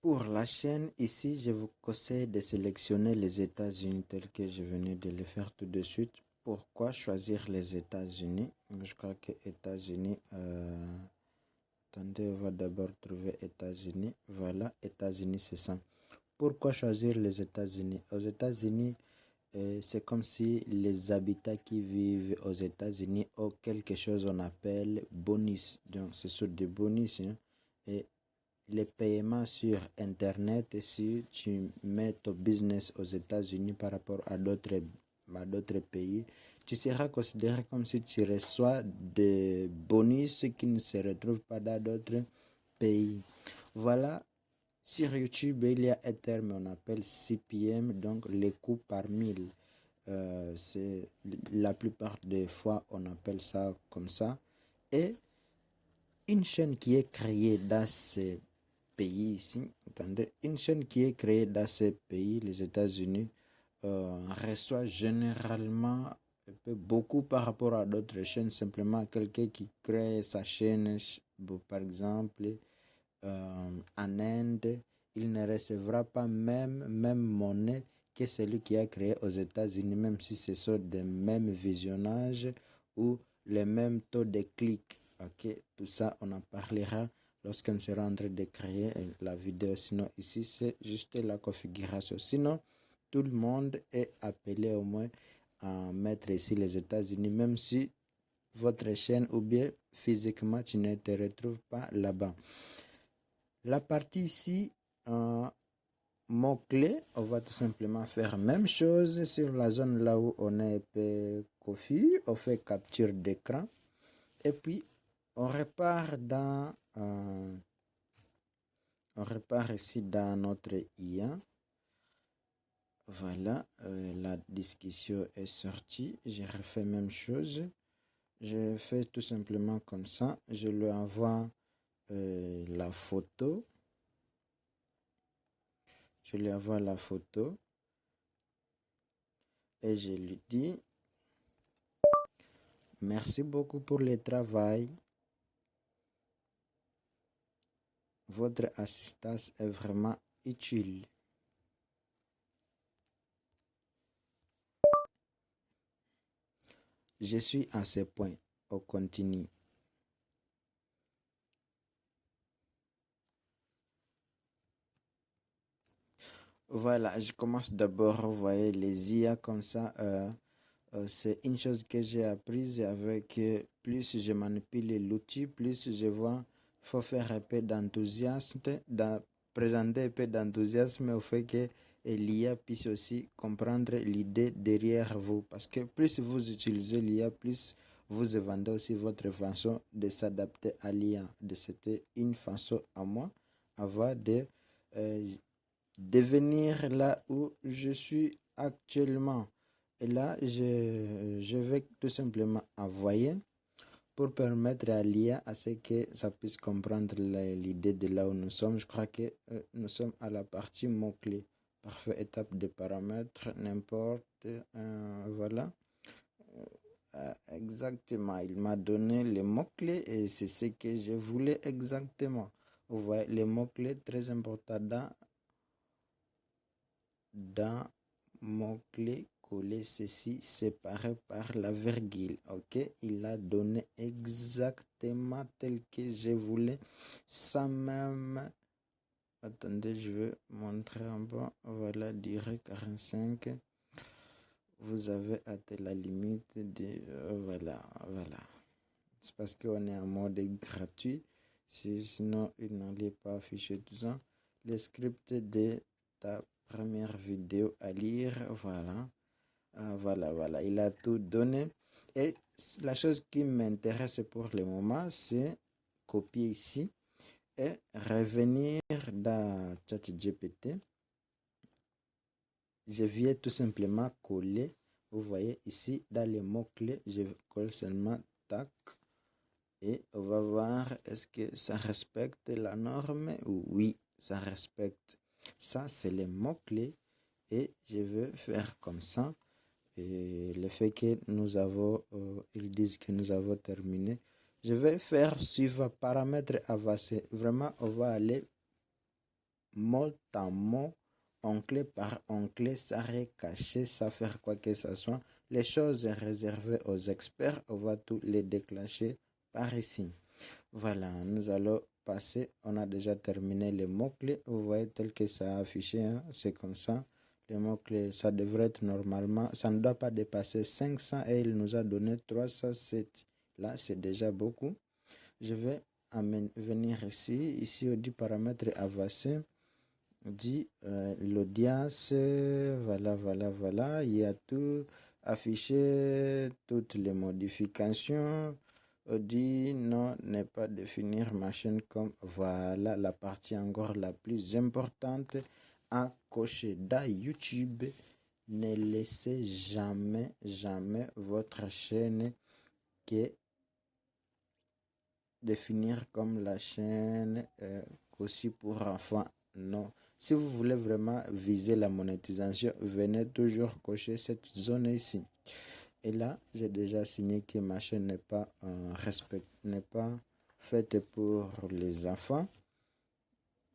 Pour la chaîne, ici, je vous conseille de sélectionner les États-Unis tels que je venais de le faire tout de suite. Pourquoi choisir les États-Unis? Je crois que États-Unis, attendez, on va d'abord trouver États-Unis. Voilà, États-Unis, c'est ça. Pourquoi choisir les États-Unis? Aux États-Unis, c'est comme si les habitants qui vivent aux États-Unis ont quelque chose qu'on appelle bonus. Donc, ce sont des bonus, hein. Et les paiements sur Internet, et si tu mets ton business aux États-Unis par rapport à d'autres pays, tu seras considéré comme si tu reçois des bonus qui ne se retrouvent pas dans d'autres pays. Voilà, sur YouTube, il y a un terme on appelle CPM, donc les coûts par mille. C'est la plupart des fois on appelle ça comme ça. Et une chaîne qui est créée dans ces pays ici, attendez, une chaîne qui est créée dans ces pays, les États-Unis, reçoit généralement un peu beaucoup par rapport à d'autres chaînes. Simplement, quelqu'un qui crée sa chaîne, par exemple, en Inde, il ne recevra pas même monnaie que celui qui a créé aux États-Unis, même si ce sont des mêmes visionnages ou les mêmes taux de clics. Ok, tout ça, on en parlera lorsqu'on sera en train de créer la vidéo. Sinon, ici, c'est juste la configuration. Sinon, tout le monde est appelé au moins à mettre ici les États-Unis, même si votre chaîne ou bien physiquement, tu ne te retrouves pas là-bas. La partie ici, mots-clés, on va tout simplement faire même chose sur la zone là où on est peu confus. On fait capture d'écran et puis on repart ici dans notre IA. Voilà, la discussion est sortie. Je refais même chose. Je fais tout simplement comme ça. Je lui envoie la photo. Je lui envoie la photo et je lui dis merci beaucoup pour le travail. Votre assistance est vraiment utile. Je suis à ce point. On continue. Voilà, je commence d'abord, vous voyez, les IA comme ça. C'est une chose que j'ai apprise avec plus je manipule l'outil, plus je vois, faut faire un peu d'enthousiasme, présenter un peu d'enthousiasme au fait que l'IA puisse aussi comprendre l'idée derrière vous. Parce que plus vous utilisez l'IA, plus vous vendez aussi votre façon de s'adapter à l'IA. C'était une façon à moi, avant de euh, devenir là où je suis actuellement. Et là, je vais tout simplement envoyer pour permettre à l'IA à ce que ça puisse comprendre l'idée de là où nous sommes. Je crois que nous sommes à la partie mots-clés. Parfait, étape de paramètres, n'importe. Voilà. Exactement. Il m'a donné les mots-clés et c'est ce que je voulais exactement. Vous voyez, les mots-clés très importants dans mot-clé collé ceci séparé par la virgule. Ok, il a donné exactement tel que je voulais, sans même, attendez, je vais montrer un peu. Voilà, durée 45, vous avez atteint la limite de voilà, c'est parce qu'on est en mode gratuit. Sinon il n'allait pas afficher tout ça. Le script de ta première vidéo à lire, voilà. Voilà, il a tout donné. Et la chose qui m'intéresse pour le moment, c'est copier ici et revenir dans ChatGPT. Je viens tout simplement coller. Vous voyez ici, dans les mots-clés, je colle seulement tac. Et on va voir est-ce que ça respecte la norme. Oui, ça respecte. Ça, c'est les mots-clés. Et je veux faire comme ça. Et le fait que nous avons, ils disent que nous avons terminé. Je vais faire suivre paramètres avancés. Vraiment, on va aller mot à mot, onglet par onglet, sans recacher, sans faire quoi que ce soit. Les choses réservées aux experts, on va tout les déclencher par ici. Voilà, nous allons passer. On a déjà terminé les mots-clés. Vous voyez tel que ça a affiché, hein, c'est comme ça. Les mots-clés, ça devrait être normalement, ça ne doit pas dépasser 500 et il nous a donné 307. Là, c'est déjà beaucoup. Je vais venir ici. Ici, on dit paramètres avancés. On dit l'audience. Voilà. Il y a tout affiché, toutes les modifications. On dit non, n'est pas définir ma chaîne comme voilà la partie encore la plus importante à cocher. Dans YouTube, ne laissez jamais votre chaîne que définir comme la chaîne aussi pour enfants. Non. Si vous voulez vraiment viser la monétisation, venez toujours cocher cette zone ici. Et là, j'ai déjà signé que ma chaîne n'est pas faite pour les enfants.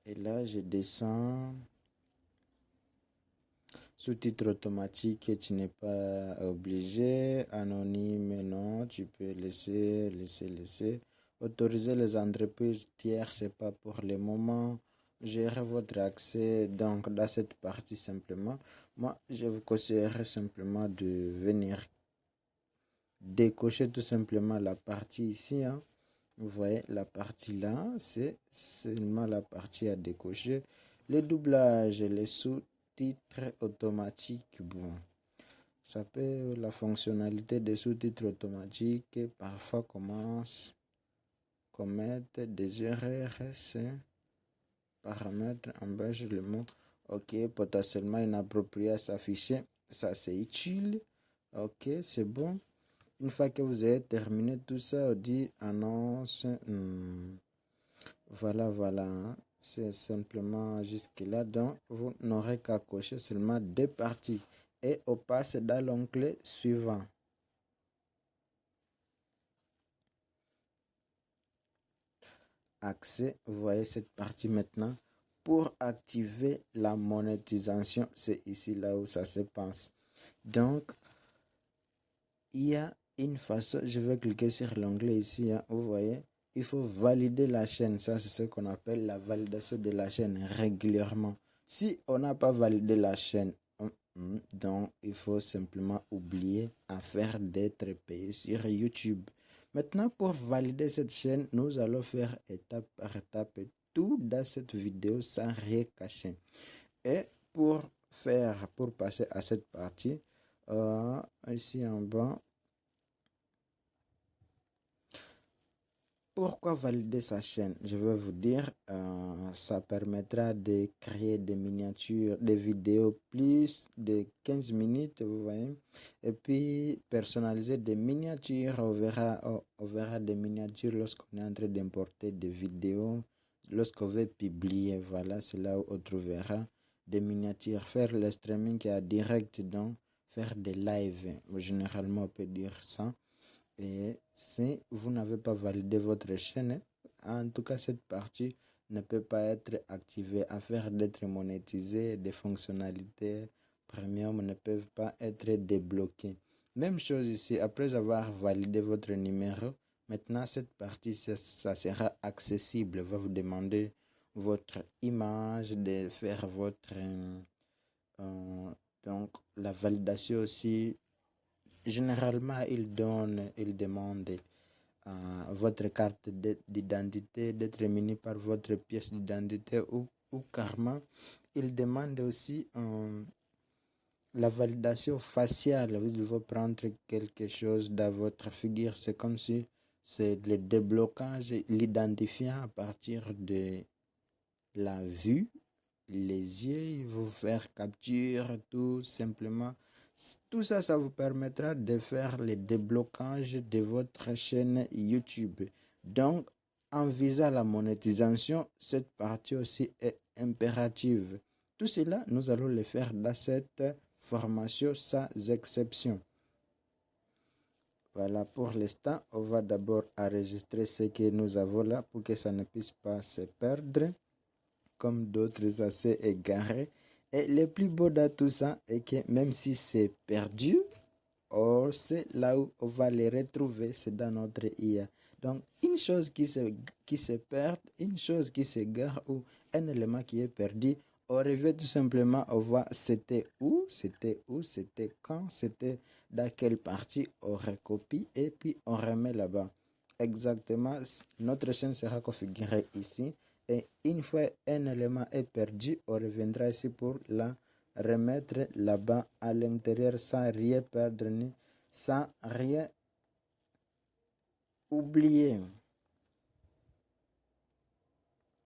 Et là, je descends. Sous-titre automatique, tu n'es pas obligé. Anonyme, non, tu peux laisser. Autoriser les entreprises tiers, c'est pas pour le moment. Gérer votre accès, donc dans cette partie simplement. Moi, je vous conseillerais simplement de venir décocher tout simplement la partie ici. Hein. Vous voyez, la partie là, c'est seulement la partie à décocher. Le doublage, les sous-titres automatiques, bon, ça peut, la fonctionnalité des sous-titres automatiques, parfois commence commettre des erreurs, c'est paramètres, embêche le mot, ok, potentiellement inapproprié à s'afficher, ça c'est utile, ok, c'est bon. Une fois que vous avez terminé tout ça, on dit annonce. Voilà. Hein. C'est simplement jusque-là. Donc, vous n'aurez qu'à cocher seulement deux parties. Et on passe dans l'onglet suivant. Accès. Vous voyez cette partie maintenant. Pour activer la monétisation, c'est ici là où ça se passe. Donc, il y a une façon, je vais cliquer sur l'onglet ici, hein, vous voyez, il faut valider la chaîne, ça c'est ce qu'on appelle la validation de la chaîne régulièrement. Si on n'a pas validé la chaîne, donc il faut simplement oublier à faire d'être payé sur YouTube. Maintenant, pour valider cette chaîne, nous allons faire étape par étape tout dans cette vidéo sans rien cacher. Et pour passer à cette partie, ici en bas, pourquoi valider sa chaîne? Je vais vous dire, ça permettra de créer des miniatures, des vidéos plus de 15 minutes, vous voyez. Et puis, personnaliser des miniatures. On verra des miniatures lorsqu'on est en train d'importer des vidéos, lorsqu'on veut publier. Voilà, c'est là où on trouvera des miniatures. Faire le streaming qui est direct, donc faire des lives. Généralement, on peut dire ça. Et si vous n'avez pas validé votre chaîne, en tout cas cette partie ne peut pas être activée. Afin d'être monétisée, des fonctionnalités premium ne peuvent pas être débloquées. Même chose ici, après avoir validé votre numéro, maintenant cette partie, ça sera accessible. Va vous demander votre image, de faire votre... donc la validation aussi. Généralement, il demande votre carte d'identité d'être munie par votre pièce d'identité ou karma. Il demande aussi la validation faciale. Vous devez prendre quelque chose dans votre figure. C'est comme si c'est le déblocage, l'identifiant à partir de la vue. Les yeux, il vous faire capture, tout simplement. Tout ça, ça vous permettra de faire le déblocage de votre chaîne YouTube. Donc, en visant la monétisation, cette partie aussi est impérative. Tout cela, nous allons le faire dans cette formation sans exception. Voilà, pour l'instant, on va d'abord enregistrer ce que nous avons là pour que ça ne puisse pas se perdre. comme d'autres assez égarés. Et le plus beau de tout ça est que même si c'est perdu, or c'est là où on va les retrouver, c'est dans notre IA. Donc, une chose qui se perd, une chose qui se gare ou un élément qui est perdu, on revient tout simplement, on voit c'était où, c'était quand, c'était dans quelle partie, on recopie et puis on remet là-bas. Exactement, notre chaîne sera configurée ici et une fois un élément est perdu, on reviendra ici pour la remettre là-bas à l'intérieur sans rien perdre ni sans rien oublier.